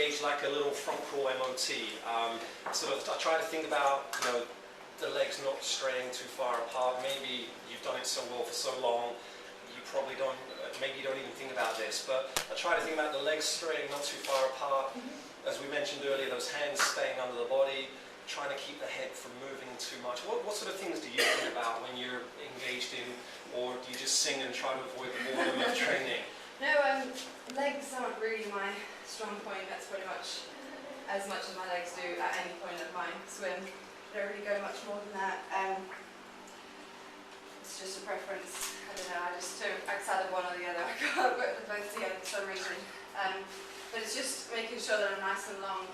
engage like a little front crawl MOT. Sort of, I try to think about, you know, the legs not straying too far apart. Maybe you've done it so well for so long, you probably don't, maybe you don't even think about this, but I try to think about the legs straying not too far apart. As we mentioned earlier, those hands staying under the body, trying to keep the head from moving too much. What sort of things do you think about when you're engaged in, or do you just sing and try to avoid the boredom of training? No, legs aren't really my strong point. That's pretty much as my legs do at any point of my swim. I don't really go much more than that. It's just a preference. I don't know, I either one or the other. I can't work with both together for some reason. But it's just making sure that I'm nice and long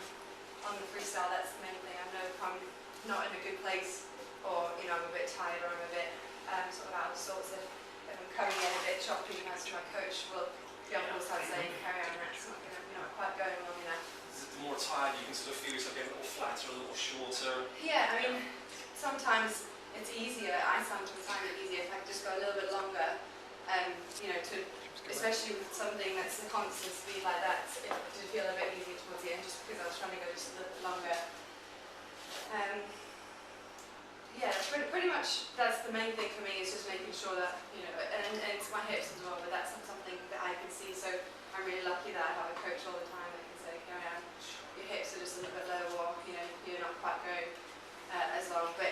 on the freestyle. That's the main thing. I know if I'm not in a good place, or you know, I'm a bit tired, or I'm a bit sort of out of sorts, if I'm coming in a bit choppy, as my coach will be on the side saying, carry on, that's not gonna, you're not quite going long enough. The more tired, you can sort of feel yourself getting a little flatter, a little shorter. Yeah, I mean, sometimes it's easier. I sometimes find it easier if I can just go a little bit longer. You know, especially with something that's a constant speed like that, to feel a bit easier towards the end, just because I was trying to go just a little bit longer. Yeah, pretty much that's the main thing for me, is just making sure that, you know, and it's my hips as well, but that's not something that I can see, so I'm really lucky that I have a coach all the time that can say, Keri-anne, your hips are just a little bit low, or, you know, you're not quite going as long, but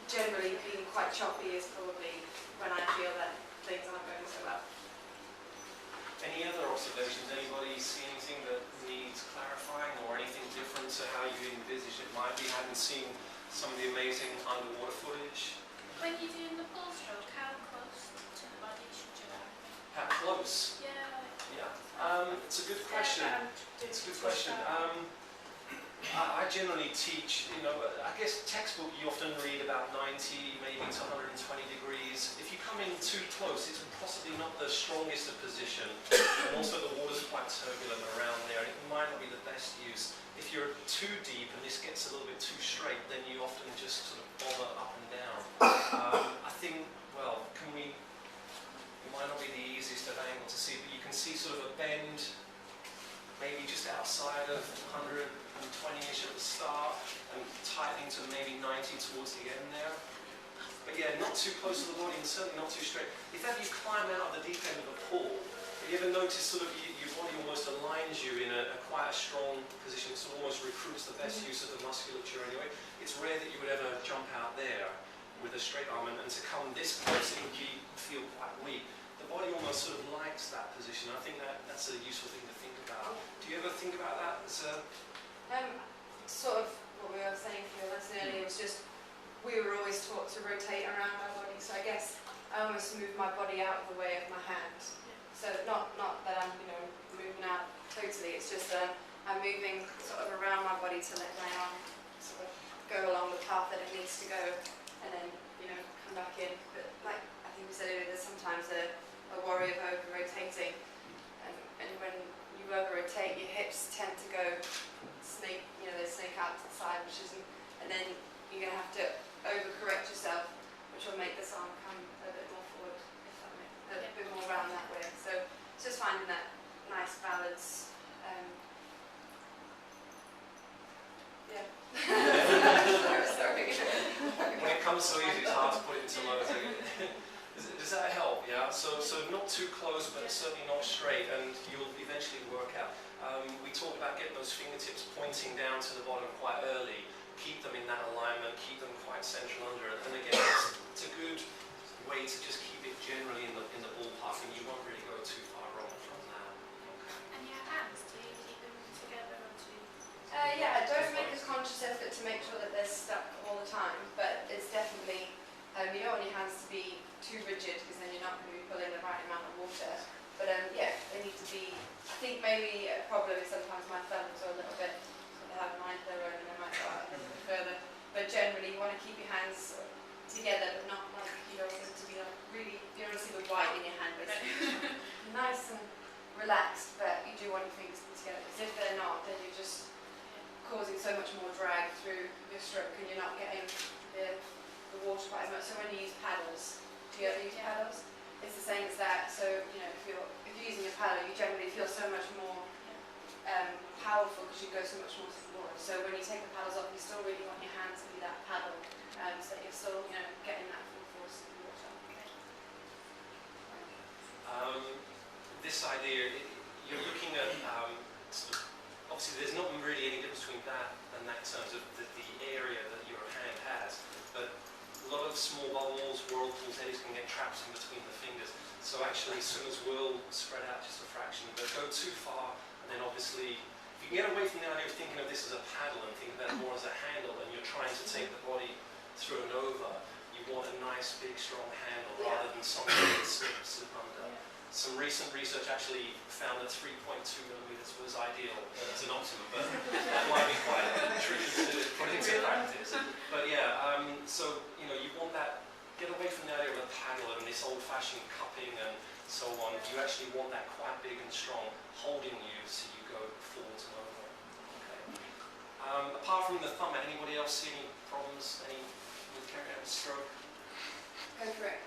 generally being quite choppy is probably when I feel that things aren't going so well. Any other observations? Anybody see anything that needs clarifying, or anything different to how you envisage it might be? Having seen some of the amazing underwater footage. When you're doing the pull stroke, how close to the body should you have? How close? Yeah. Yeah. It's a good question. It's a good question. I generally teach, you know, I guess textbook you often read about 90, maybe to 120 degrees. If you come in too close, it's possibly not the strongest of position. And also the water's quite turbulent around there, and it might not be the best use. If you're too deep and this gets a little bit too straight, then you often just sort of bother up and down. I think, well, it might not be the easiest of angle to see, but you can see sort of a bend, maybe just outside of 120-ish at the start, and tightening to maybe 90 towards the end there. But yeah, not too close to the body, and certainly not too straight. If ever you climb out of the deep end of a pool, have you ever noticed sort of your body almost aligns you in quite a strong position, so almost recruits the best use of the musculature anyway? It's rare that you would ever jump out there with a straight arm, and to come this close, it would feel quite weak. The body almost sort of likes that position. I think that's a useful thing to think about. Do you ever think about that as a... Sort of what we were saying for your lesson earlier was just, we were always taught to rotate around our body, so I guess I almost move my body out of the way of my hand. So not that I'm, you know, moving out totally, it's just I'm moving sort of around my body to let my arm sort of go along the path that it needs to go, and then, you know, come back in. But like I think we said earlier, there's sometimes a worry of over-rotating, and when you over-rotate, your hips tend to go snake, you know, they snake out to the side, which isn't, and then you're going to have to over-correct yourself, which will make this arm come a bit more forward, if that makes a bit more round that way. So it's just finding that nice balance. Yeah. Sorry. When it comes so easy, it's hard to put it into words. Does that help? Yeah. So not too close, but certainly not straight, and you'll eventually work out. We talked about getting those fingertips pointing down to the bottom quite early. Keep them in that alignment. Keep them quite central under it. And again, it's a good way to just keep it generally in the ballpark, and you won't really go too far wrong from that. Okay. And your hands, do you keep them together, or do you? Yeah, I don't make a conscious effort to make sure that they're stuck all the time, but it's definitely, you don't want your hands to be too rigid, because then you're not going to be pulling the right amount of water. But yeah, they need to be, I think maybe a problem is sometimes my thumbs are a little bit, they have mine their own, and they might go out a little bit further. But generally you want to keep your hands together, but not like, you don't want them to be like really, you don't want to see the white in your hand, basically. Nice and relaxed, but you do want your fingers to be together, because if they're not, then you're just causing so much more drag through your stroke, and you're not getting the water quite as much. So when you use paddles, do you ever use paddles? It's the same as that. So, you know, if you're using a paddle, you generally feel so much more powerful because you go so much more to the water. So when you take the paddles off, you still really want your hand to be that paddle, so that you're still, you know, getting that full force of the water. This idea, you're looking at, sort of, obviously there's not really any difference between that and that in terms of the area that your hand has, but a lot of small bubbles, whirlpools, eddies can get trapped in between the fingers. So actually swimmers will spread out just a fraction, but go too far, and then obviously, if you can get away from the idea of thinking of this as a paddle and think of that more as a handle, and you're trying to take the body through and over, you want a nice, big, strong handle rather than something that slip under. Some recent research actually found that 3.2 millimeters was ideal as an optimum, but that might be quite tricky to put into practice. But yeah, so you know, you want that, get away from the idea of a paddle and this old-fashioned cupping and so on. You actually want that quite big and strong holding you so you go forwards and over. Okay. Apart from the thumb, anybody else see any problems? Any with Keri-anne stroke? Go for it.